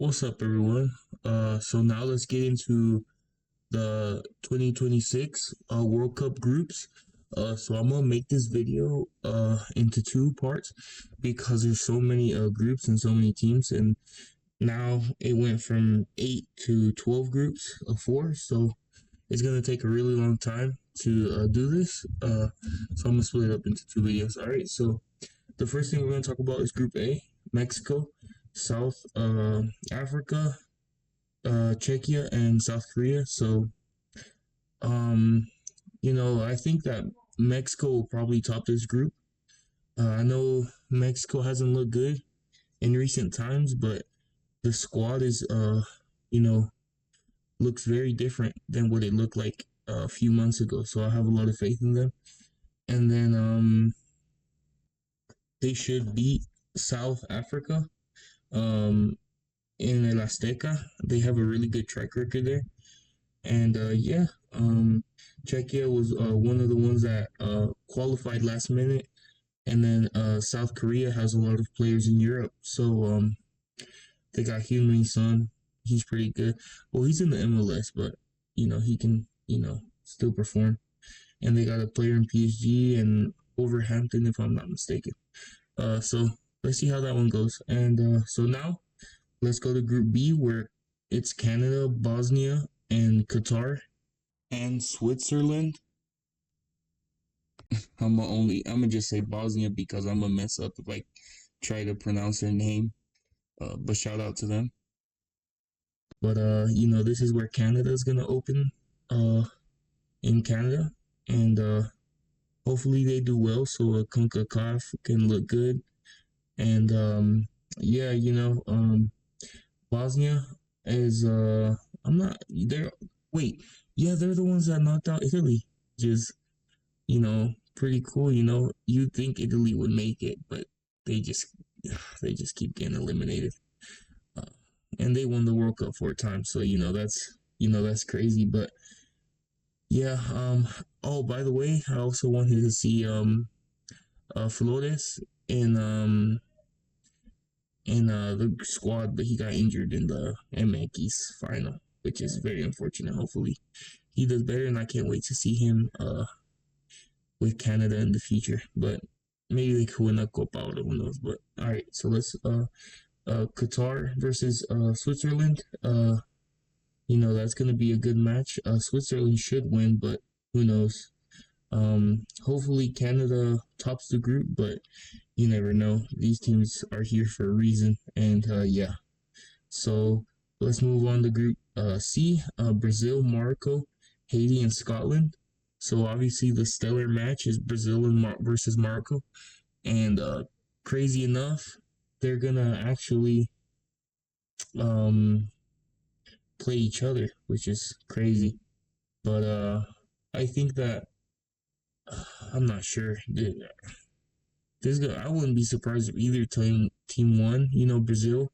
What's up, everyone? So now let's get into the 2026 World Cup groups. So I'm gonna make this video into two parts because there's so many groups and so many teams, and now it went from 8 to 12 groups of four. So it's gonna take a really long time to do this. So I'm gonna split it up into two videos. All right. So the first thing we're gonna talk about is Group A: Mexico, South Africa, Czechia and South Korea. So, um, I think that Mexico will probably top this group. I know Mexico hasn't looked good in recent times, but the squad is, you know, looks very different than what it looked like a few months ago. So I have a lot of faith in them. And then, they should beat South Africa, um, in El Azteca. They have a really good track record there. And yeah, Czechia was one of the ones that qualified last minute, and then South Korea has a lot of players in Europe, so they got Hyun Son. He's pretty good. Well, he's in the MLS, but he can still perform. And they got a player in PSG and Overhampton, if I'm not mistaken. So let's see how that one goes. And so now let's go to Group B, where it's Canada, Bosnia, and Qatar and Switzerland. I'm gonna just say Bosnia because I'm gonna mess up if I try to pronounce their name. But shout out to them. But this is where Canada is gonna open in Canada, and hopefully they do well so CONCACAF can look good. And yeah, Bosnia is I'm not they're wait yeah they're the ones that knocked out Italy. Just pretty cool. You'd think Italy would make it, but they just they just keep getting eliminated. Uh, and they won the World Cup 4 times, so that's crazy. But yeah, oh, by the way, I also wanted to see Flores in the squad, but he got injured in the MX final, which is very unfortunate. Hopefully he does better, and I can't wait to see him with Canada in the future. But maybe they could win a Copa Oro, who knows? But all right, so let's Qatar versus Switzerland. That's gonna be a good match. Switzerland should win, but who knows? Hopefully Canada tops the group, but you never know. These teams are here for a reason, and yeah. So let's move on to Group C: Brazil, Morocco, Haiti, and Scotland. So obviously the stellar match is Brazil versus Morocco, and crazy enough, they're gonna actually um, play each other, which is crazy. But I think that I'm not sure. I wouldn't be surprised if either team won. Brazil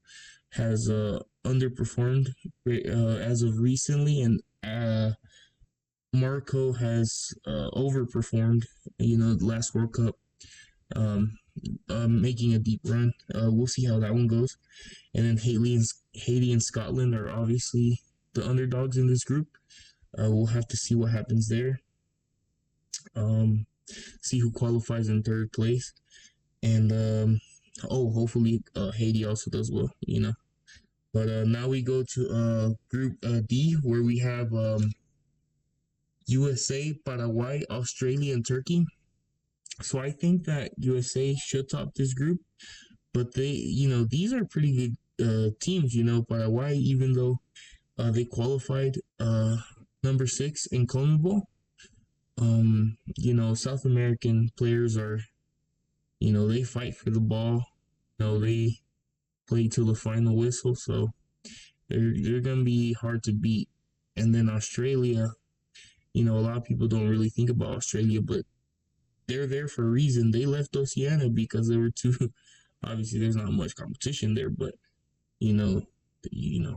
has underperformed as of recently, and Marco has overperformed. The last World Cup, um, making a deep run. We'll see how that one goes. And then Haiti and Scotland are obviously the underdogs in this group. We'll have to see what happens there. See who qualifies in third place, and hopefully Haiti also does well. But now we go to Group D, where we have USA, Paraguay, Australia, and Turkey. So I think that USA should top this group, but these are pretty good teams. Paraguay, even though they qualified number 6 in CONMEBOL. South American players are, they fight for the ball. They play till the final whistle, so they're gonna be hard to beat. And then Australia, a lot of people don't really think about Australia, but they're there for a reason. They left Oceania because they were too. Obviously, there's not much competition there, but you know,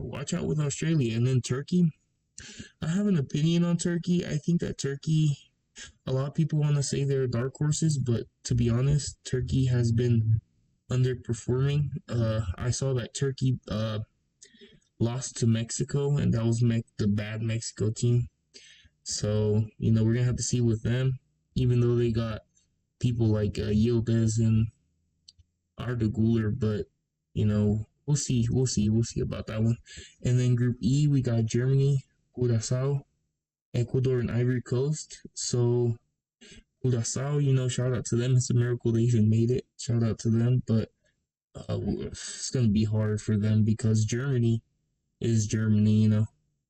watch out with Australia. And then Turkey. I have an opinion on Turkey. I think that Turkey, a lot of people want to say they're dark horses, but to be honest, Turkey has been underperforming. I saw that Turkey lost to Mexico, and that was the bad Mexico team. So we're gonna have to see with them, even though they got people like Yildiz and Arda Guler, but we'll see, we'll see about that one. And then Group E, we got Germany, Curacao, Ecuador, and Ivory Coast. So Curacao, shout out to them. It's a miracle they even made it. Shout out to them, but it's gonna be hard for them because Germany is Germany,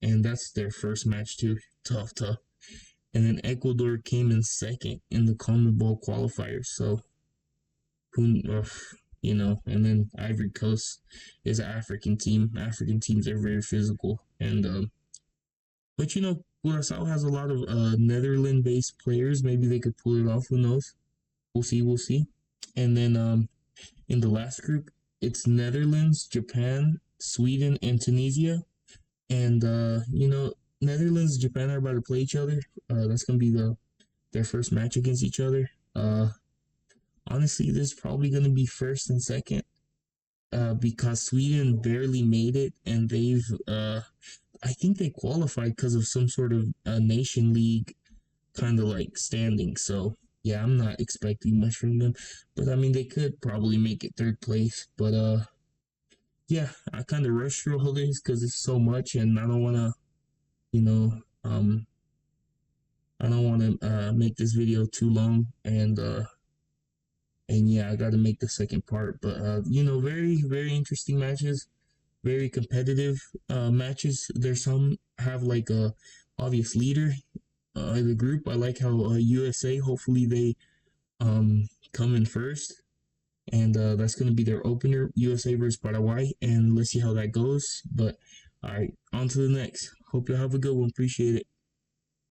and that's their first match too. Tough, tough. And then Ecuador came in second in the CONMEBOL qualifiers. So who, and then Ivory Coast is an African team. African teams are very physical, and but Curacao has a lot of Netherlands-based players. Maybe they could pull it off. Who knows? We'll see. We'll see. And then in the last group, it's Netherlands, Japan, Sweden, and Tunisia. And Netherlands, Japan are about to play each other. That's gonna be their first match against each other. Honestly, this is probably gonna be first and second. Because Sweden barely made it, and they've I think they qualified because of some sort of nation league kind of like standing. So yeah, I'm not expecting much from them, but I mean they could probably make it third place. But yeah, I kind of rushed through all this because it's so much, and I don't want to, you know, um, I don't want to make this video too long, and yeah, I got to make the second part. But very very interesting matches, very competitive matches. There's some have like a obvious leader in the group. I like how USA, hopefully they come in first, and that's going to be their opener, USA versus Paraguay, and let's see how that goes. But all right, on to the next. Hope you have a good one. Appreciate it.